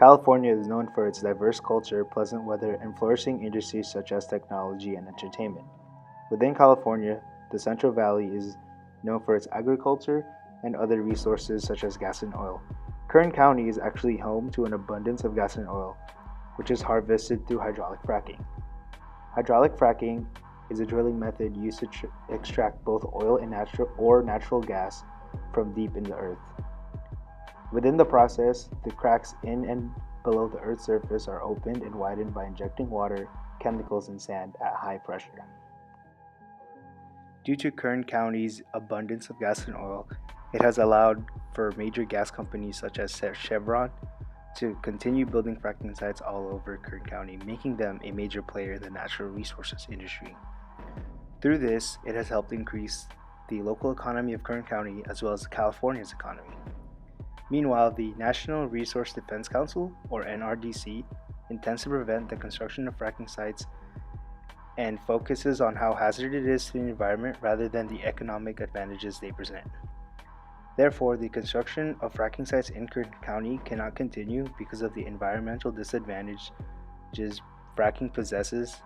California is known for its diverse culture, pleasant weather, and flourishing industries such as technology and entertainment. Within California, the Central Valley is known for its agriculture and other resources such as gas and oil. Kern County is actually home to an abundance of gas and oil, which is harvested through hydraulic fracking. Hydraulic fracking is a drilling method used to extract both oil and natural gas from deep in the earth. Within the process, the cracks in and below the Earth's surface are opened and widened by injecting water, chemicals, and sand at high pressure. Due to Kern County's abundance of gas and oil, it has allowed for major gas companies such as Chevron to continue building fracking sites all over Kern County, making them a major player in the natural resources industry. Through this, it has helped increase the local economy of Kern County as well as California's economy. Meanwhile, the National Resource Defense Council, or NRDC, intends to prevent the construction of fracking sites and focuses on how hazardous it is to the environment rather than the economic advantages they present. Therefore, the construction of fracking sites in Kern County cannot continue because of the environmental disadvantages fracking possesses,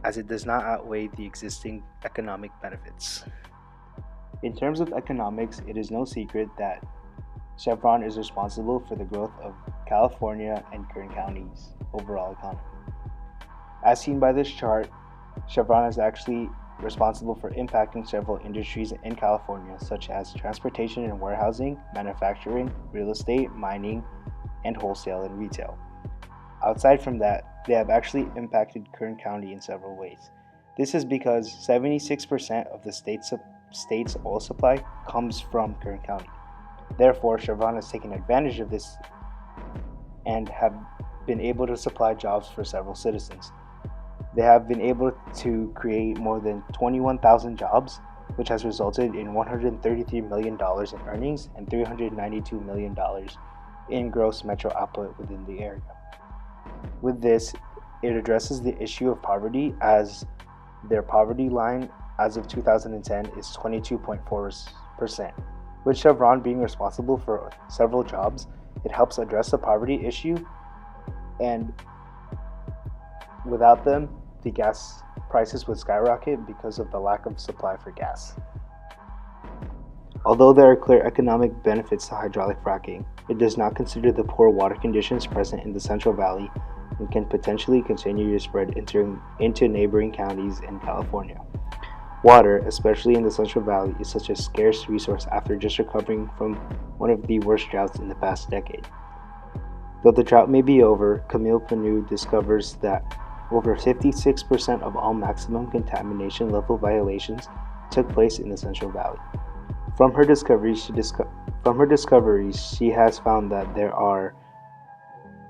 as it does not outweigh the existing economic benefits. In terms of economics, it is no secret that Chevron is responsible for the growth of California and Kern County's overall economy. As seen by this chart, Chevron is actually responsible for impacting several industries in California, such as transportation and warehousing, manufacturing, real estate, mining, and wholesale and retail. Outside from that, they have actually impacted Kern County in several ways. This is because 76% of the state's oil supply comes from Kern County. Therefore, Chevron has taken advantage of this and have been able to supply jobs for several citizens. They have been able to create more than 21,000 jobs, which has resulted in $133 million in earnings and $392 million in gross metro output within the area. With this, it addresses the issue of poverty, as their poverty line as of 2010 is 22.4%. With Chevron being responsible for several jobs, it helps address the poverty issue, and without them, the gas prices would skyrocket because of the lack of supply for gas. Although there are clear economic benefits to hydraulic fracking, it does not consider the poor water conditions present in the Central Valley and can potentially continue to spread into neighboring counties in California. Water, especially in the Central Valley, is such a scarce resource after just recovering from one of the worst droughts in the past decade. Though the drought may be over, Camille Panu discovers that over 56% of all maximum contamination level violations took place in the Central Valley. From her discoveries, she has found that there are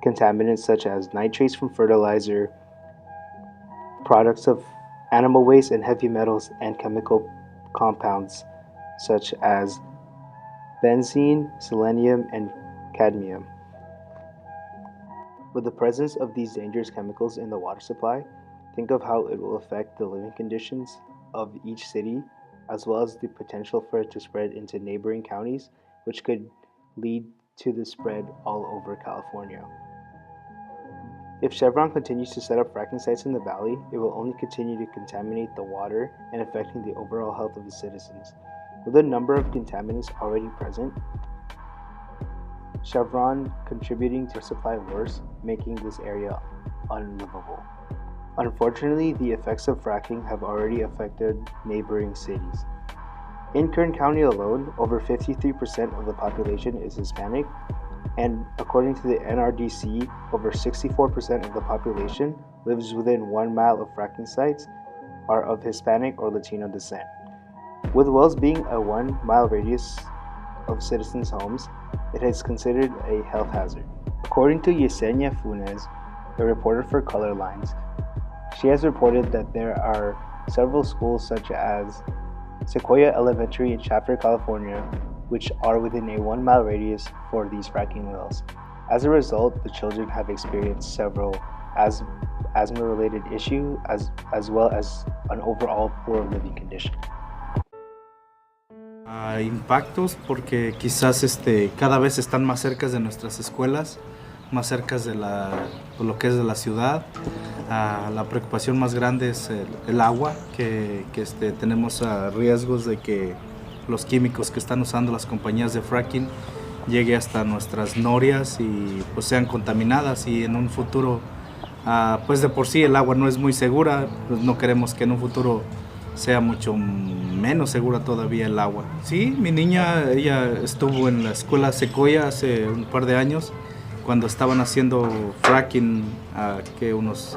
contaminants such as nitrates from fertilizer, products of animal waste, and heavy metals and chemical compounds such as benzene, selenium, and cadmium. With the presence of these dangerous chemicals in the water supply, think of how it will affect the living conditions of each city, as well as the potential for it to spread into neighboring counties, which could lead to the spread all over California. If Chevron continues to set up fracking sites in the valley, it will only continue to contaminate the water and affecting the overall health of the citizens. With a number of contaminants already present, Chevron contributing to supply worse, making this area unlivable. Unfortunately, the effects of fracking have already affected neighboring cities. In Kern County alone, over 53% of the population is Hispanic, and according to the NRDC, over 64% of the population lives within 1 mile of fracking sites are of Hispanic or Latino descent. With wells being a 1 mile radius of citizens' homes, it is considered a health hazard. According to Yesenia Funes, a reporter for Color Lines, she has reported that there are several schools such as Sequoia Elementary in Shafter, California, which are within a 1 mile radius for these fracking wells. As a result, the children have experienced several asthma-related issues as well as an overall poor living condition. Impactos porque quizás cada vez están más cerca de nuestras escuelas, más cerca de lo que es de la ciudad. La preocupación más grande es el agua, que tenemos riesgos de que los químicos que están usando las compañías de fracking llegue hasta nuestras norias y pues sean contaminadas, y en un futuro pues de por sí el agua no es muy segura, pues no queremos que en un futuro sea mucho menos segura todavía el agua. Sí, mi niña, ella estuvo en la escuela Secoya hace un par de años, cuando estaban haciendo fracking a que unos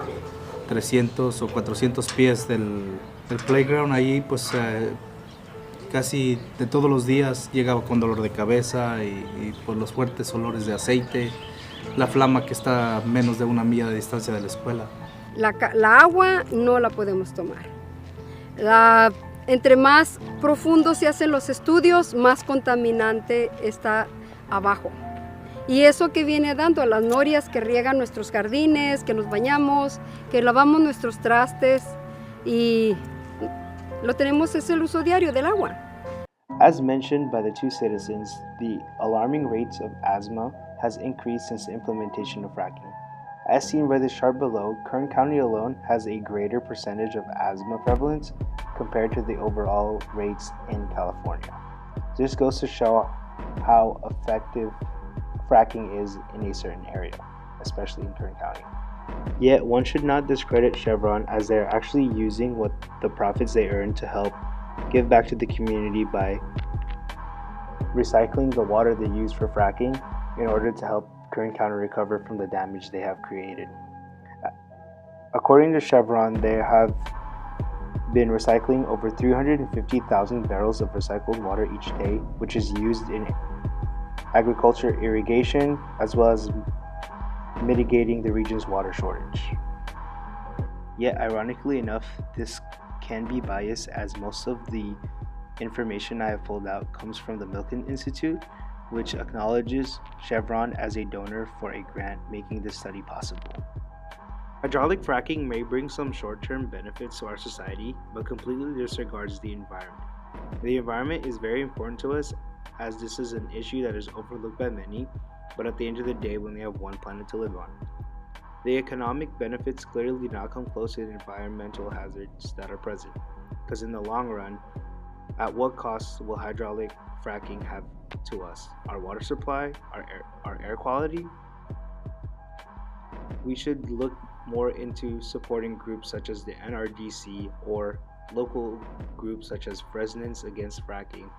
300 o 400 pies del playground. Ahí pues casi de todos los días llegaba con dolor de cabeza y por los fuertes olores de aceite, la flama que está a menos de 1 milla de distancia de la escuela. La agua no la podemos tomar. Entre más profundos se hacen los estudios, más contaminante está abajo. Y eso que viene dando a las norias que riegan nuestros jardines, que nos bañamos, que lavamos nuestros trastes, y lo tenemos, es el uso diario del agua. As mentioned by the two citizens, the alarming rates of asthma has increased since the implementation of fracking. As seen by the chart below, Kern County alone has a greater percentage of asthma prevalence compared to the overall rates in California. This goes to show how effective fracking is in a certain area, especially in Kern County. Yet one should not discredit Chevron, as they are actually using what the profits they earn to help give back to the community by recycling the water they use for fracking in order to help Kern County recover from the damage they have created. According to Chevron, they have been recycling over 350,000 barrels of recycled water each day, which is used in agriculture, irrigation, as well as mitigating the region's water shortage. Yet, ironically enough, this can be biased, as most of the information I have pulled out comes from the Milken Institute, which acknowledges Chevron as a donor for a grant making this study possible. Hydraulic fracking may bring some short-term benefits to our society, but completely disregards the environment. The environment is very important to us, as this is an issue that is overlooked by many, but at the end of the day, we only have one planet to live on. The economic benefits clearly do not come close to the environmental hazards that are present, because in the long run, at what cost will hydraulic fracking have to us? Our water supply, our air quality? We should look more into supporting groups such as the NRDC or local groups such as Presidents Against Fracking,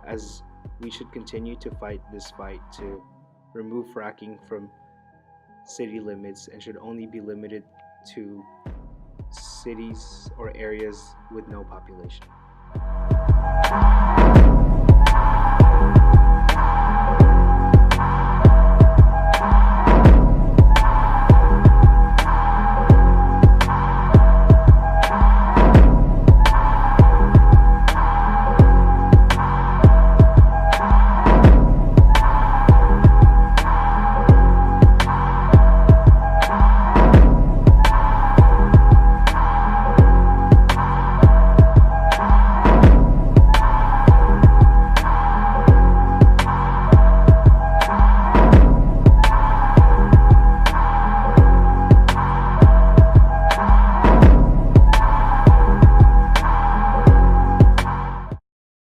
as we should continue to fight this fight to remove fracking from city limits, and should only be limited to cities or areas with no population.